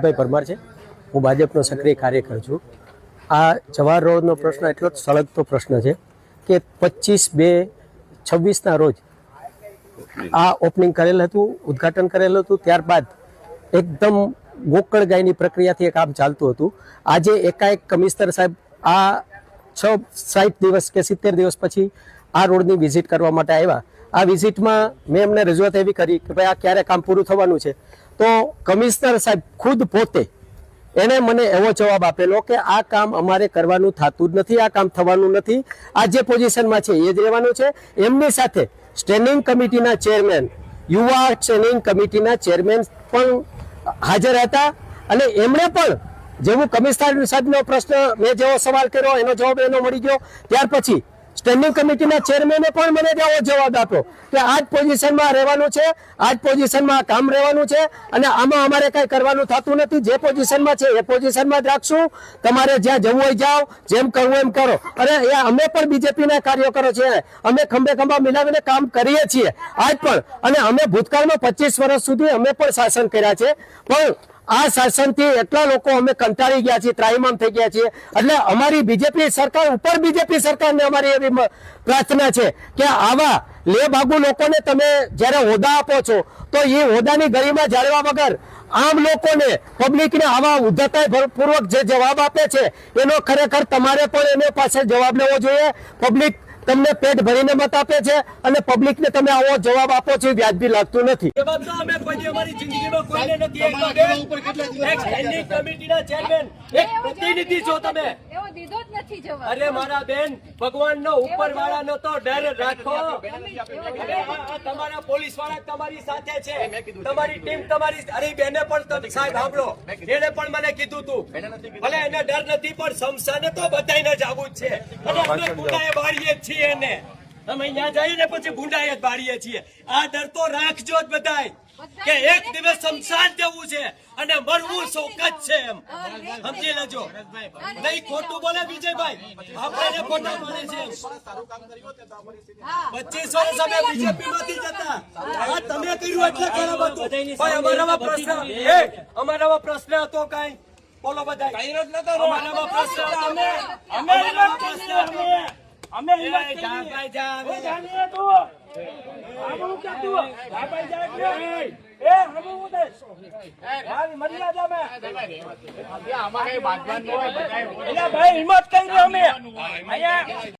ભરતભાઈ પરમાર છે। હું ભાજપનો સક્રિય કાર્યકર છું। આ જવાહર રોડનો પ્રશ્ન એટલો જ સળગતો પ્રશ્ન છે કે 25/2/26ના રોજ આ ઓપનિંગ કરેલ હતું, ઉદ્ઘાટન કરેલું હતું। ત્યારબાદ એકદમ ગોકળ ગાયની પ્રક્રિયાથી કામ ચાલતું હતું। આજે એકાએક કમિશનર સાહેબ આ 60 દિવસ કે 70 દિવસ પછી આ રોડની વિઝિટ કરવા માટે આવ્યા। આ વિઝિટમાં મેં એમને રજૂઆત એવી કરી કે ભાઈ આ ક્યારે કામ પૂરું થવાનું છે, તો કમિશનર સાહેબ ખુદ પોતે એને મને એવો જવાબ આપેલો કે આ કામ અમારે કરવાનું થતું જ નથી, આ કામ થવાનું નથી, આ જે પોઝિશનમાં છે એ જ રહેવાનું છે। એમની સાથે સ્ટેન્ડિંગ કમિટીના ચેરમેન, યુવા સ્ટેન્ડિંગ કમિટીના ચેરમેન પણ હાજર હતા અને એમણે પણ જેવું કમિશનર સાહેબનો પ્રશ્ન મેં જેવો સવાલ કર્યો એનો જવાબ એનો મળી ગયો। ત્યાર પછી સ્ટેન્ડિંગ કમિટીના ચેરમેને પણ મને એવો જવાબ આપ્યો કે આ જ પોઝિશનમાં રહેવાનું છે, આ જ પોઝિશનમાં કામ રહેવાનું છે અને આમાં અમારે કંઈ કરવાનું થતું નથી। જે પોઝિશનમાં છે એ પોઝિશનમાં જ રાખશું, તમારે જ્યાં જવું હોય જાઓ, જેમ કરવું એમ કરો। અને એ અમે પણ બીજેપીના કાર્યકરો છે, અમે ખંભે ખંભા મિલાવીને કામ કરીએ છીએ આજ પણ, અને અમે ભૂતકાળમાં 25 વર્ષ સુધી અમે પણ શાસન કર્યા છે, પણ આ શાસનથી એટલા લોકો અમે કંટાળી ગયા છીએ, ત્રાહિમામ થઈ ગયા છીએ। એટલે અમારી બીજેપી સરકાર ઉપર બીજેપી સરકારને અમારી એવી પ્રાર્થના છે કે આવા લેભાગુ લોકોને તમે જ્યારે હોદ્દા આપો છો તો એ હોદ્દાની ગરિમા જાળવા વગર આમ લોકોને, પબ્લિકને આવા ઉદ્ધતાપૂર્વક જે જવાબ આપે છે એનો ખરેખર તમારે પણ એની પાસે જવાબ લેવો જોઈએ। પબ્લિક તમને પેટ ભરીને મત આપે છે અને પબ્લિકને તમે આવો જવાબ આપો છો એ વ્યાજબી લાગતું નથી। અરે મારા બેન, ભગવાનનો ઉપરવાળાનો તો ડર રાખો। તમારા પોલીસ વાળા તમારી સાથે છે, તમારી ટીમ તમારી, અરે બેને પણ સાહેબ સાંભળો, એને પણ મને કીધું તું ભલે એને ડર નથી પણ શમશાને તો બધાને જવું જ છે અને અમે ગુંડાએ બાળીએ છીએ એને, અમે અહીંયા જઈને પછી ગુંડાએ જ બાળીએ છીએ। આ ડર તો રાખજો જ બધાય કે એક દિવસ શમશાન જવું છે અને મરવું શોકત છે, એમ સમજી લેજો। નહીં ખોટું બોલે વિજયભાઈ, આપણે ખોટા બોલે છે। 25 વર્ષ અમે બીજેપી માંથી જતા, આ તમે કર્યું એટલે ખરાબ હતું। ભાઈ અમારામાં પ્રશ્ન હતો કઈ બોલો બધા, અમારામાં પ્રશ્ન હતો, અમે હિંમત કરી અમે